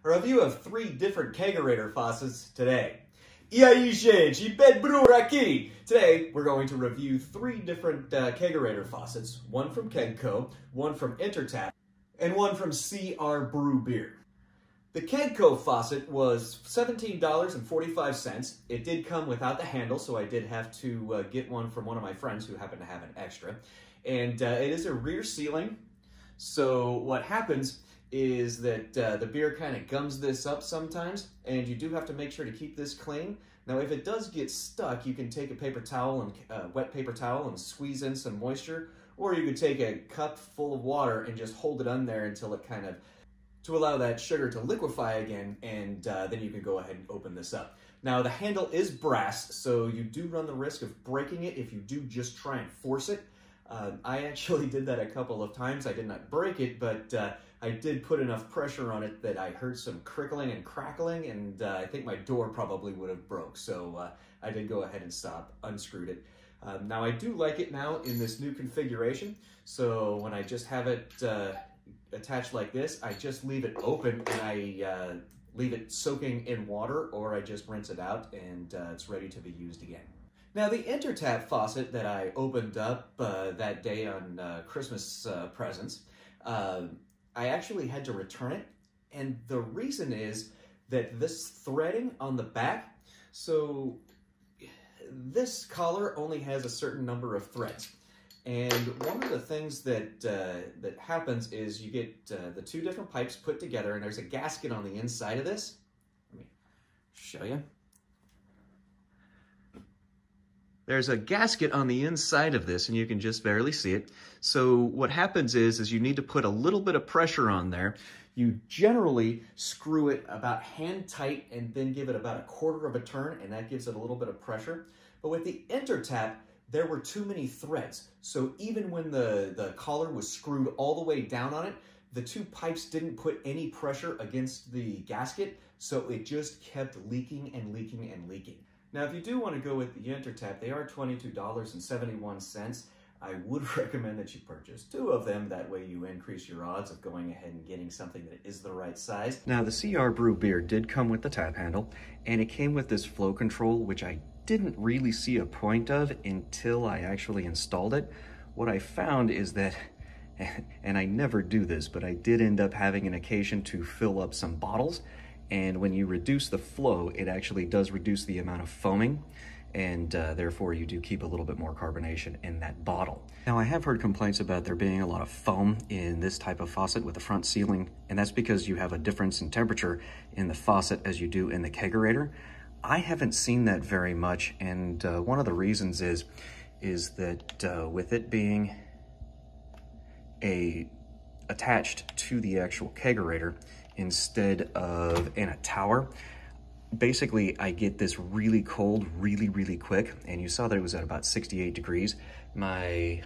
A review of 3 different kegerator faucets today. E aí, gente, Pedro aqui. Today, we're going to review 3 different kegerator faucets. One from Kenko, one from Intertab, and one from CR Brew Beer. The Kenko faucet was $17.45. It did come without the handle, so I did have to get one from one of my friends who happened to have an extra. And it is a rear sealing. So what happens is that the beer kind of gums this up sometimes, and you do have to make sure to keep this clean. Now, if it does get stuck, you can take a paper towel and wet paper towel and squeeze in some moisture, or you could take a cup full of water and just hold it on there until it kind of, to allow that sugar to liquefy again, and then you can go ahead and open this up. Now, the handle is brass, so you do run the risk of breaking it if you do just try and force it. I actually did that a couple of times. I did not break it, but I did put enough pressure on it that I heard some crickling and crackling, and I think my door probably would have broke. So I did go ahead and unscrewed it. Now I do like it now in this new configuration. So when I just have it attached like this, I just leave it open and I leave it soaking in water, or I just rinse it out and it's ready to be used again. Now, the Intertab faucet that I opened up that day on Christmas presents, I actually had to return it, and the reason is that this threading on the back, so this collar only has a certain number of threads, and one of the things that that happens is you get the 2 different pipes put together, and there's a gasket on the inside of this. Let me show you. There's a gasket on the inside of this, and you can just barely see it. So what happens is you need to put a little bit of pressure on there. You generally screw it about hand tight and then give it about 1/4 of a turn, and that gives it a little bit of pressure. But with the Intertab, there were too many threads. So even when the collar was screwed all the way down on it, the 2 pipes didn't put any pressure against the gasket, so it just kept leaking and leaking and leaking. Now, if you do want to go with the Intertab, they are $22.71. I would recommend that you purchase 2 of them. That way you increase your odds of going ahead and getting something that is the right size. Now, the CR Brew Beer did come with the tap handle, and it came with this flow control, which I didn't really see a point of until I actually installed it. What I found is that, and I never do this, but I did end up having an occasion to fill up some bottles. And when you reduce the flow, it actually does reduce the amount of foaming, and therefore you do keep a little bit more carbonation in that bottle. Now, I have heard complaints about there being a lot of foam in this type of faucet with the front sealing, and that's because you have a difference in temperature in the faucet as you do in the kegerator. I haven't seen that very much, and one of the reasons is that with it being attached to the actual kegerator instead of in a tower, basically I get this really cold really quick, and you saw that it was at about 68 degrees. My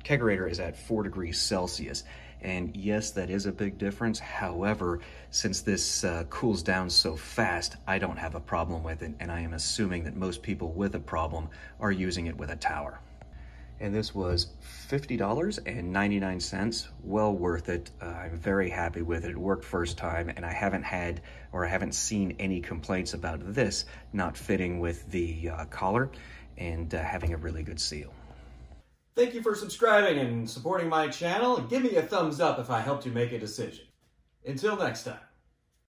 kegerator is at 4 degrees Celsius, and yes, that is a big difference. However, since this cools down so fast, I don't have a problem with it, and I am assuming that most people with a problem are using it with a tower. And this was $50.99, well worth it. I'm very happy with it. It worked first time, and I haven't seen any complaints about this not fitting with the collar and having a really good seal. Thank you for subscribing and supporting my channel. Give me a thumbs up if I helped you make a decision. Until next time.